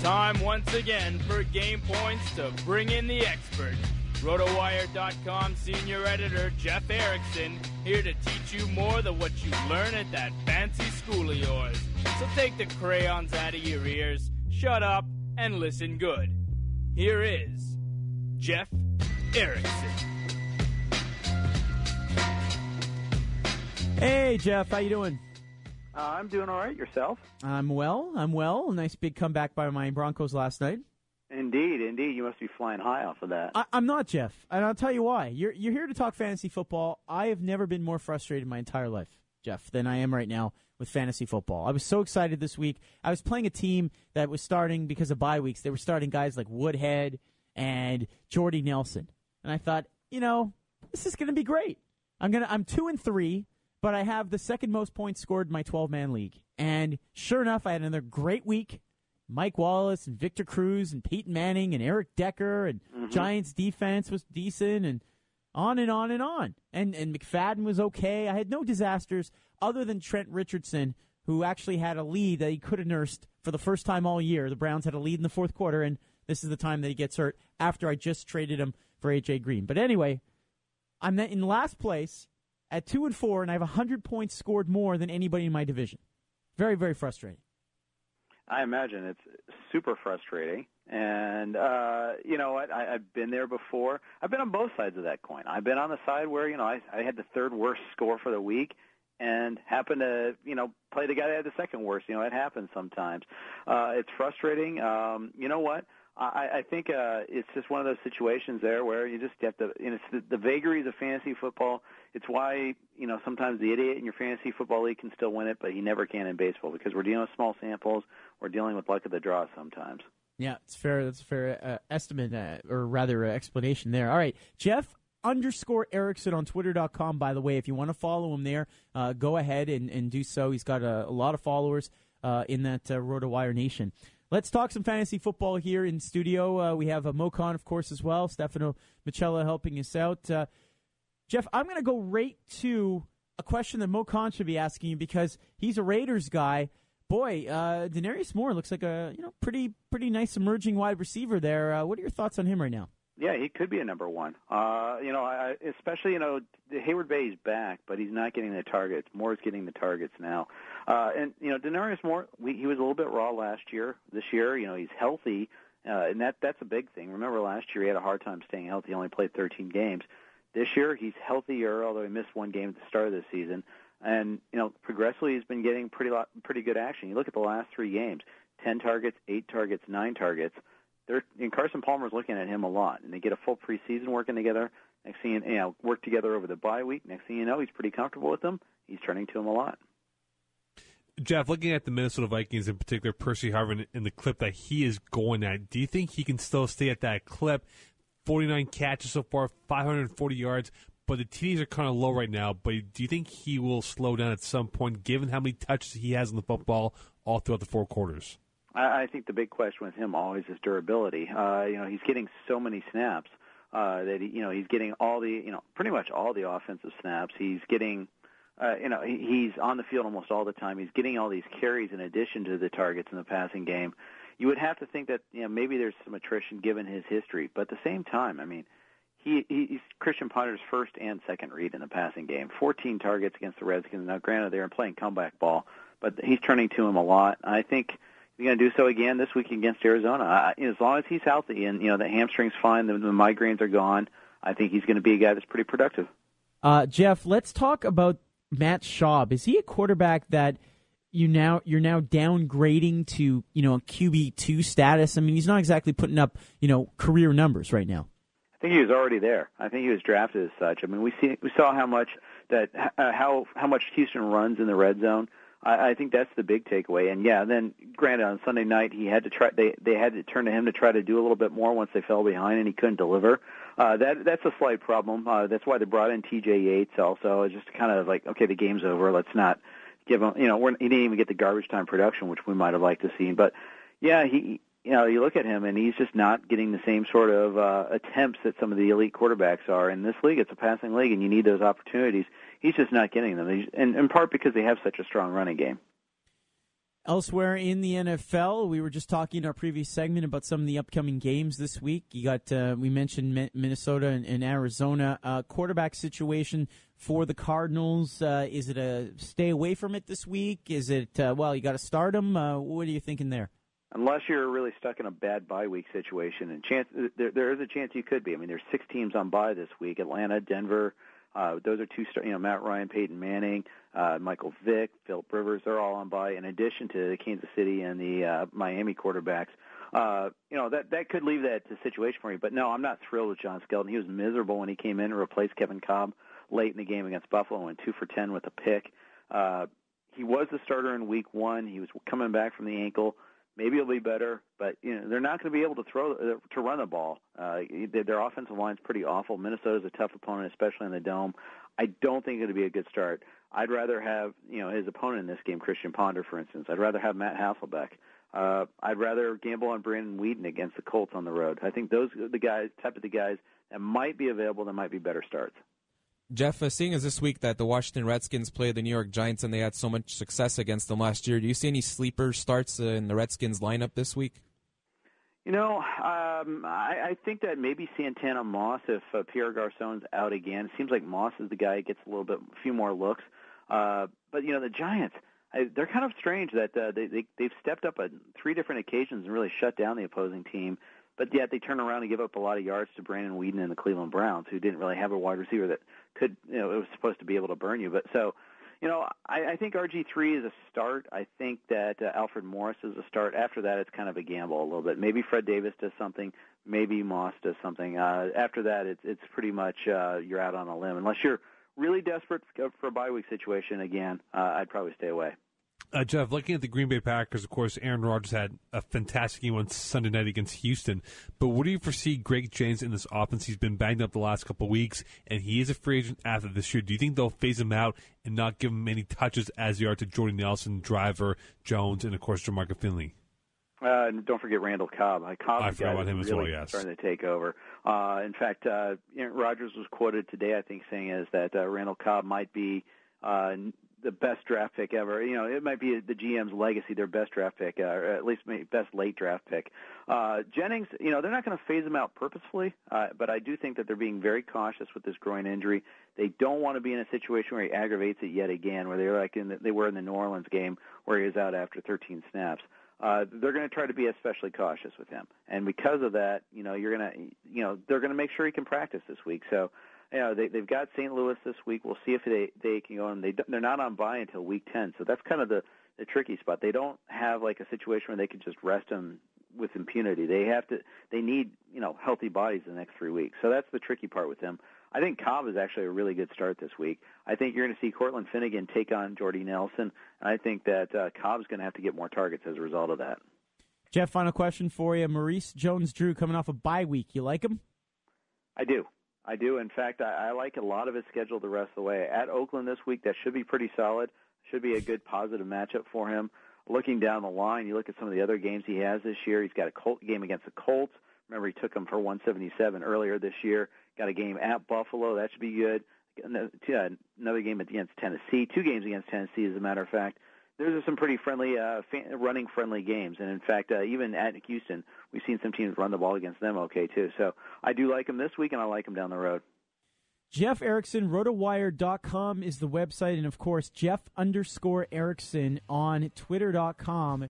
time once again for GamePoints to bring in the expert. RotoWire.com senior editor Jeff Erickson here to teach you more than what you learn at that fancy school of yours. So take the crayons out of your ears, shut up, and listen good. Here is Jeff Erickson. Hey, Jeff, how you doing? I'm doing all right. Yourself? I'm well. A nice big comeback by my Broncos last night. Indeed. You must be flying high off of that. I'm not, Jeff, and I'll tell you why. You're here to talk fantasy football. I have never been more frustrated in my entire life, Jeff, than I am right now with fantasy football. I was so excited this week. I was playing a team that was starting because of bye weeks. They were starting guys like Woodhead and Jordy Nelson, and I thought, this is going to be great. I'm 2-3. But I have the second most points scored in my 12-man league. And sure enough, I had another great week. Mike Wallace and Victor Cruz and Peyton Manning and Eric Decker and Giants defense was decent and on and on and on. And McFadden was okay. I had no disasters other than Trent Richardson, who actually had a lead that he could have nursed for the first time all year. The Browns had a lead in the fourth quarter, and this is the time that he gets hurt after I just traded him for A.J. Green. But anyway, I'm in last place at 2-4, and I have 100 points scored more than anybody in my division. Very, very frustrating. I imagine it's super frustrating. And, you know what, I've been there before. I've been on both sides of that coin. I've been on the side where, I had the third worst score for the week and happened to, play the guy that had the second worst. It happens sometimes. It's frustrating. You know what? I think it's just one of those situations there where you just have to, it's the vagaries of fantasy football. It's why, sometimes the idiot in your fantasy football league can still win it, but he never can in baseball because we're dealing with small samples. We're dealing with luck of the draw sometimes. Yeah, it's fair. That's a fair estimate, or rather explanation there. All right, Jeff _Erickson on Twitter.com, by the way. If you want to follow him there, go ahead and do so. He's got a lot of followers in that RotoWire Nation. Let's talk some fantasy football here in studio. We have Mocon, of course, as well. Stefano Micella helping us out. Jeff, I'm going to go right to a question that Mocon should be asking you because he's a Raiders guy. Boy, Denarius Moore looks like a pretty nice emerging wide receiver there. What are your thoughts on him right now? Yeah, he could be a number one. Especially, Hayward Bay's back, but he's not getting the targets. Moore's getting the targets now. Denarius Moore, he was a little bit raw last year. This year, he's healthy, and that's a big thing. Remember last year he had a hard time staying healthy. He only played 13 games. This year he's healthier, although he missed one game at the start of the season. And, progressively he's been getting pretty good action. You look at the last 3 games, 10 targets, 8 targets, 9 targets. Carson Palmer's looking at him a lot, and they get a full preseason working together. Next thing work together over the bye week. Next thing you know, he's pretty comfortable with them. He's turning to him a lot. Jeff, looking at the Minnesota Vikings, in particular, Percy Harvin, in the clip that he is going at, do you think he can still stay at that clip? 49 catches so far, 540 yards, but the TDs are kind of low right now. But do you think he will slow down at some point, given how many touches he has on the football all throughout the 4 quarters? I think the big question with him always is durability. He's getting so many snaps that he's getting all the pretty much all the offensive snaps. He's getting he's on the field almost all the time. He's getting all these carries in addition to the targets in the passing game. You would have to think that maybe there's some attrition given his history, but at the same time, he's Christian Potter's first and second read in the passing game. 14 targets against the Redskins. Now, granted, they're playing comeback ball, but he's turning to him a lot. I think he's going to do so again this week against Arizona. As long as he's healthy and the hamstring's fine, the migraines are gone, I think he's going to be a guy that's pretty productive. Jeff, let's talk about Matt Schaub. Is he a quarterback that you're now downgrading to QB2 status? He's not exactly putting up career numbers right now. I think he was already there. I think he was drafted as such. We saw how much Houston runs in the red zone. I think that's the big takeaway. And then granted on Sunday night he had to try. They had to turn to him to try to do a little bit more once they fell behind, and he couldn't deliver. That's a slight problem. That's why they brought in T.J. Yates. Also, it's just kind of like, okay, the game's over. Let's not give him. He didn't even get the garbage time production, which we might have liked to see. But you look at him, and he's just not getting the same sort of attempts that some of the elite quarterbacks are. In this league, it's a passing league, and you need those opportunities. He's just not getting them, and in part because they have such a strong running game. Elsewhere in the NFL, we were just talking in our previous segment about some of the upcoming games this week. You got we mentioned Minnesota and Arizona. Quarterback situation for the Cardinals. Is it a stay away from it this week? Is it, well, you got to start them? What are you thinking there? Unless you're really stuck in a bad bye week situation, and there is a chance you could be. I mean, there's 6 teams on bye this week: Atlanta, Denver. Those are 2 Matt Ryan, Peyton Manning, Michael Vick, Philip Rivers. They're all on bye. In addition to the Kansas City and the Miami quarterbacks, that could leave that situation for you. But no, I'm not thrilled with John Skelton. He was miserable when he came in to replace Kevin Cobb late in the game against Buffalo and went 2 for 10 with a pick. He was the starter in Week 1. He was coming back from the ankle. Maybe it'll be better, but they're not going to be able to run the ball. Their offensive line's pretty awful. Minnesota's a tough opponent, especially in the Dome. I don't think it'll be a good start. I'd rather have his opponent in this game, Christian Ponder, for instance. I'd rather have Matt Hasselbeck. I'd rather gamble on Brandon Weeden against the Colts on the road. I think those are the guys that might be available that might be better starts. Jeff, seeing as this week that the Washington Redskins played the New York Giants and they had so much success against them last year, do you see any sleeper starts in the Redskins lineup this week? I think that maybe Santana Moss, if Pierre Garçon's out again. It seems like Moss is the guy who gets a few more looks. But the Giants, they're kind of strange that they've stepped up on 3 different occasions and really shut down the opposing team. But yet they turn around and give up a lot of yards to Brandon Weeden and the Cleveland Browns, who didn't really have a wide receiver that could, it was supposed to be able to burn you. But so, I think RG3 is a start. I think that Alfred Morris is a start. After that, it's kind of a gamble a little bit. Maybe Fred Davis does something. Maybe Moss does something. After that, it's pretty much you're out on a limb. Unless you're really desperate for a bye week situation again, I'd probably stay away. Jeff, looking at the Green Bay Packers, of course, Aaron Rodgers had a fantastic game on Sunday night against Houston. But what do you foresee Greg James in this offense? He's been banged up the last couple of weeks, and he is a free agent after this year. Do you think they'll phase him out and not give him any touches as they are to Jordy Nelson, Driver, Jones, and, of course, Jamarca Finley? Don't forget Randall Cobb. I forgot about him as well, yes. Starting to take over. In fact, Rodgers was quoted today, I think, saying is that Randall Cobb might be the best draft pick ever. It might be the GM's legacy, their best draft pick, or at least maybe best late draft pick. Jennings, they're not going to phase him out purposefully, but I do think that they're being very cautious with this groin injury. They don't want to be in a situation where he aggravates it yet again, where they're they were in the New Orleans game where he was out after 13 snaps. They're going to try to be especially cautious with him, and because of that, they're going to make sure he can practice this week. So. They've got St. Louis this week. We'll see if they can go on. They're not on bye until Week 10, so that's kind of the tricky spot. They don't have like a situation where they can just rest them with impunity. They need healthy bodies the next 3 weeks. So that's the tricky part with them. I think Cobb is actually a really good start this week. I think you're going to see Cortland Finnegan take on Jordy Nelson, and I think that Cobb's going to have to get more targets as a result of that. Jeff, final question for you. Maurice Jones-Drew coming off a bye week. You like him? I do. In fact, I like a lot of his schedule the rest of the way. At Oakland this week, that should be pretty solid. Should be a good positive matchup for him. Looking down the line, you look at some of the other games he has this year. He's got a game against the Colts. Remember, he took them for 177 earlier this year. Got a game at Buffalo. That should be good. Another game against Tennessee. 2 games against Tennessee, as a matter of fact. Those are some pretty friendly, running-friendly games. And, in fact, even at Houston, we've seen some teams run the ball against them okay, too. So I do like him this week, and I like him down the road. Jeff Erickson, rotowire.com is the website. And, of course, Jeff_Erickson on Twitter.com.